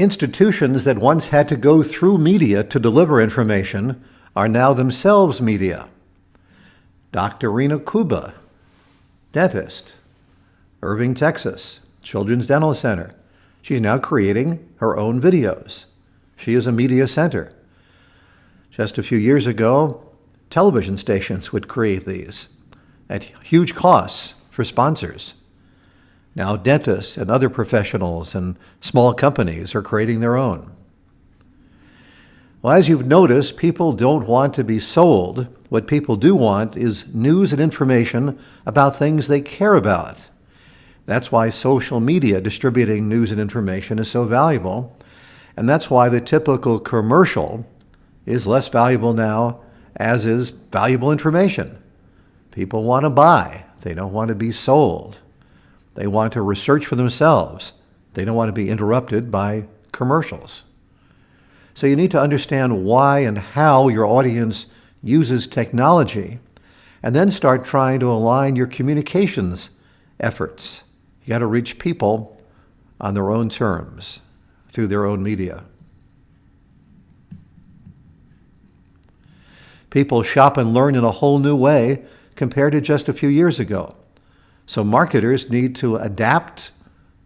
Institutions that once had to go through media to deliver information are now themselves media. Dr. Rena Kuba, dentist, Irving, Texas, Children's Dental Center. She's now creating her own videos. She is a media center. Just a few years ago, television stations would create these at huge costs for sponsors. Now dentists and other professionals and small companies are creating their own. Well, as you've noticed, people don't want to be sold. What people do want is news and information about things they care about. That's why social media distributing news and information is so valuable. And that's why the typical commercial is less valuable now, as is valuable information. People want to buy. They don't want to be sold. They want to research for themselves. They don't want to be interrupted by commercials. So you need to understand why and how your audience uses technology, and then start trying to align your communications efforts. You got to reach people on their own terms, through their own media. People shop and learn in a whole new way compared to just a few years ago. So marketers need to adapt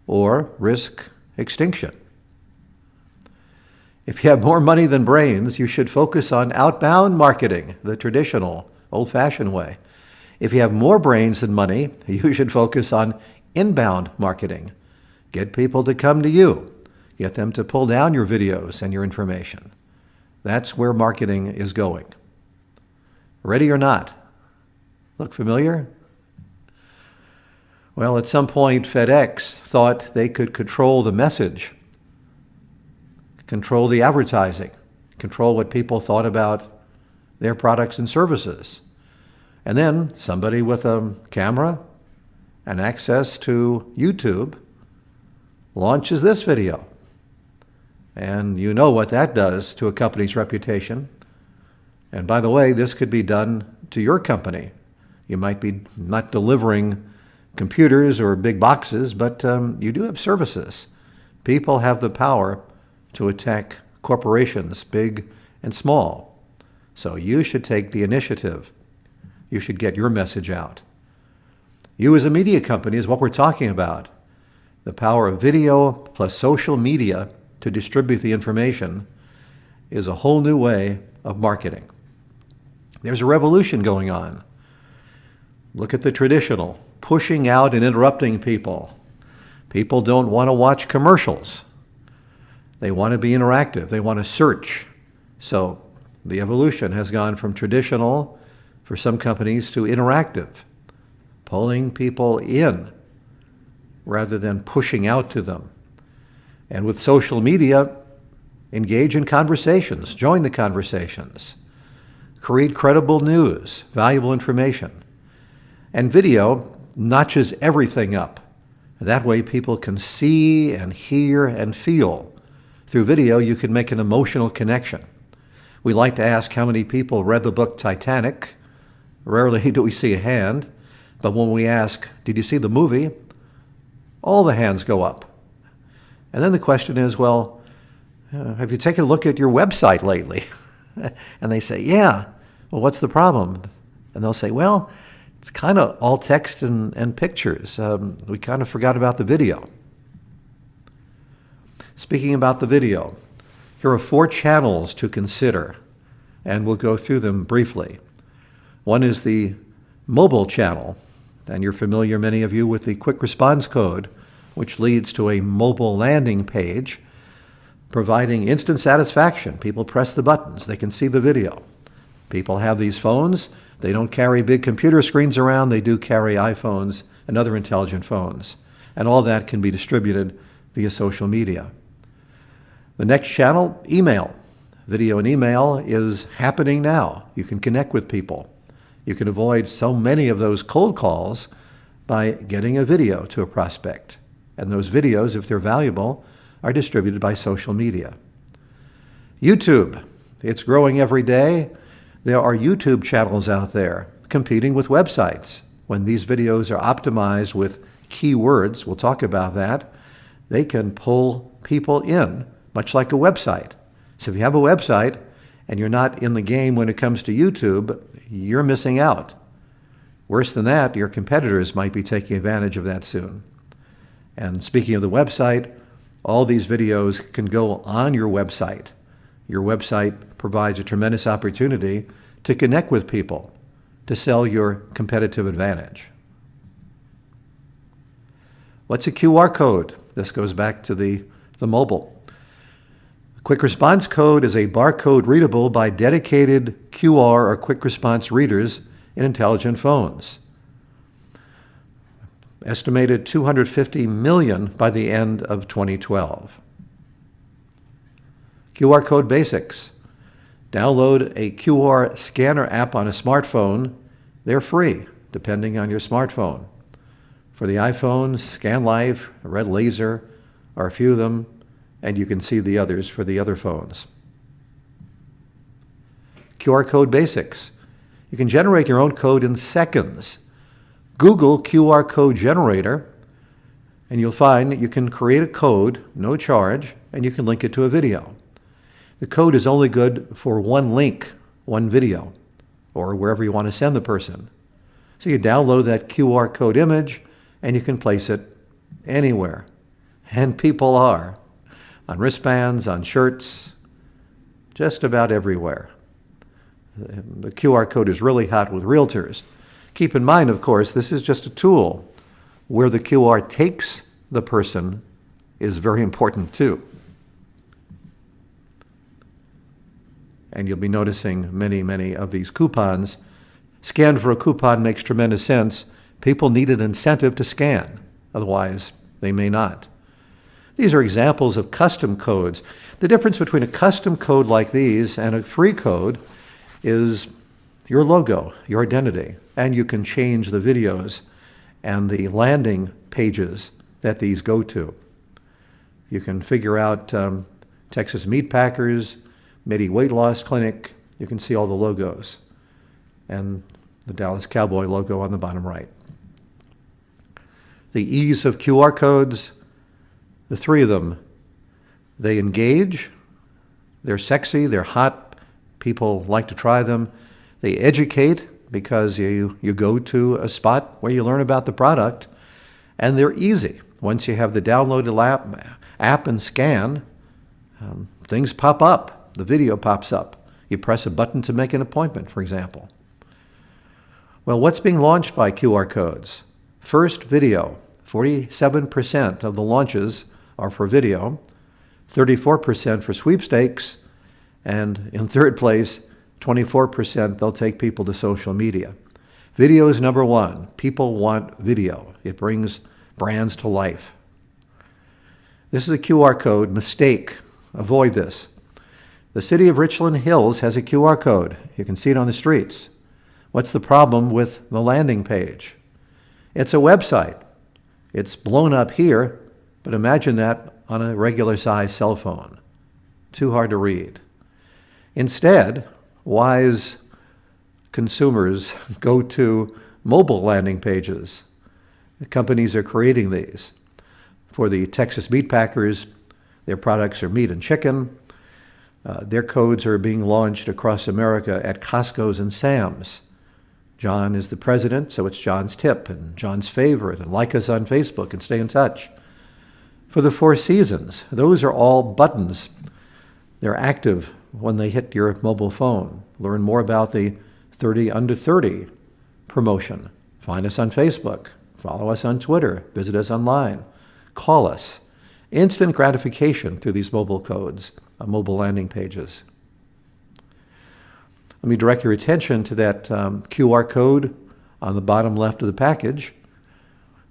or risk extinction. If you have more money than brains, you should focus on outbound marketing, the traditional, old-fashioned way. If you have more brains than money, you should focus on inbound marketing. Get people to come to you. Get them to pull down your videos and your information. That's where marketing is going. Ready or not? Look familiar? Well, at some point, FedEx thought they could control the message, control the advertising, control what people thought about their products and services. And then somebody with a camera and access to YouTube launches this video. And you know what that does to a company's reputation. And by the way, this could be done to your company. You might be not delivering computers or big boxes, but you do have services. People have the power to attack corporations, big and small. So you should take the initiative. You should get your message out. You as a media company is what we're talking about. The power of video plus social media to distribute the information is a whole new way of marketing. There's a revolution going on. Look at the traditional, pushing out and interrupting people. People don't want to watch commercials. They want to be interactive. They want to search. So the evolution has gone from traditional, for some companies, to interactive, pulling people in rather than pushing out to them. And with social media, engage in conversations, join the conversations, create credible news, valuable information. And video notches everything up. That way people can see and hear and feel. Through video, you can make an emotional connection. We like to ask how many people read the book Titanic. Rarely do we see a hand. But when we ask, did you see the movie? All the hands go up. And then the question is, well, have you taken a look at your website lately? And they say, yeah. Well, what's the problem? And they'll say, well, it's kind of all text and pictures. We kind of forgot about the video. Speaking about the video, here are 4 channels to consider, and we'll go through them briefly. One is the mobile channel, and you're familiar, many of you, with the quick response code, which leads to a mobile landing page providing instant satisfaction. People press the buttons. They can see the video. People have these phones. They don't carry big computer screens around. They do carry iPhones and other intelligent phones. And all that can be distributed via social media. The next channel, email. Video and email is happening now. You can connect with people. You can avoid so many of those cold calls by getting a video to a prospect. And those videos, if they're valuable, are distributed by social media. YouTube. It's growing every day. There are YouTube channels out there competing with websites. When these videos are optimized with keywords, we'll talk about that, they can pull people in much like a website. So if you have a website and you're not in the game when it comes to YouTube, you're missing out. Worse than that, your competitors might be taking advantage of that soon. And speaking of the website, all these videos can go on your website. Your website provides a tremendous opportunity to connect with people, to sell your competitive advantage. What's a QR code? This goes back to the mobile. A quick response code is a barcode readable by dedicated QR or quick response readers in intelligent phones. Estimated 250 million by the end of 2012. QR code basics. Download a QR scanner app on a smartphone. They're free, depending on your smartphone. For the iPhone, ScanLife, Red Laser are a few of them, and you can see the others for the other phones. QR code basics. You can generate your own code in seconds. Google QR code generator, and you'll find that you can create a code, no charge, and you can link it to a video. The code is only good for one link, one video, or wherever you want to send the person. So you download that QR code image, and you can place it anywhere. And people are. On wristbands, on shirts, just about everywhere. The QR code is really hot with realtors. Keep in mind, of course, this is just a tool. Where the QR takes the person is very important too. And you'll be noticing many, many of these coupons. Scan for a coupon makes tremendous sense. People need an incentive to scan. Otherwise, they may not. These are examples of custom codes. The difference between a custom code like these and a free code is your logo, your identity, and you can change the videos and the landing pages that these go to. You can figure out Texas Meat Packers, Midi Weight Loss Clinic. You can see all the logos and the Dallas Cowboy logo on the bottom right. The ease of QR codes, the three of them, they engage, they're sexy, they're hot, people like to try them. They educate because you go to a spot where you learn about the product, and they're easy. Once you have the downloaded app and scan, things pop up. The video pops up. You press a button to make an appointment, for example. Well, what's being launched by QR codes? First, video. 47% of the launches are for video, 34% for sweepstakes, and in third place, 24% they'll take people to social media. Video is number one. People want video. It brings brands to life. This is a QR code mistake. Avoid this. The city of Richland Hills has a QR code. You can see it on the streets. What's the problem with the landing page? It's a website. It's blown up here, but imagine that on a regular size cell phone. Too hard to read. Instead, wise consumers go to mobile landing pages. The companies are creating these. For the Texas Meat Packers, their products are meat and chicken. Their codes are being launched across America at Costco's and Sam's. John is the president, so it's John's tip and John's favorite, and like us on Facebook and stay in touch. For the Four Seasons, those are all buttons. They're active when they hit your mobile phone. Learn more about the 30 under 30 promotion. Find us on Facebook. Follow us on Twitter. Visit us online. Call us. Instant gratification through these mobile codes, mobile landing pages. Let me direct your attention to that QR code on the bottom left of the package.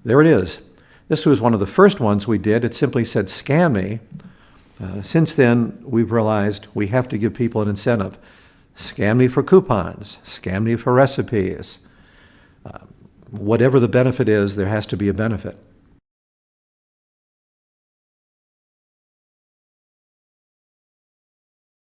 There it is. This was one of the first ones we did. It simply said, scan me. Since then, we've realized we have to give people an incentive. Scan me for coupons. Scan me for recipes. Whatever the benefit is, there has to be a benefit.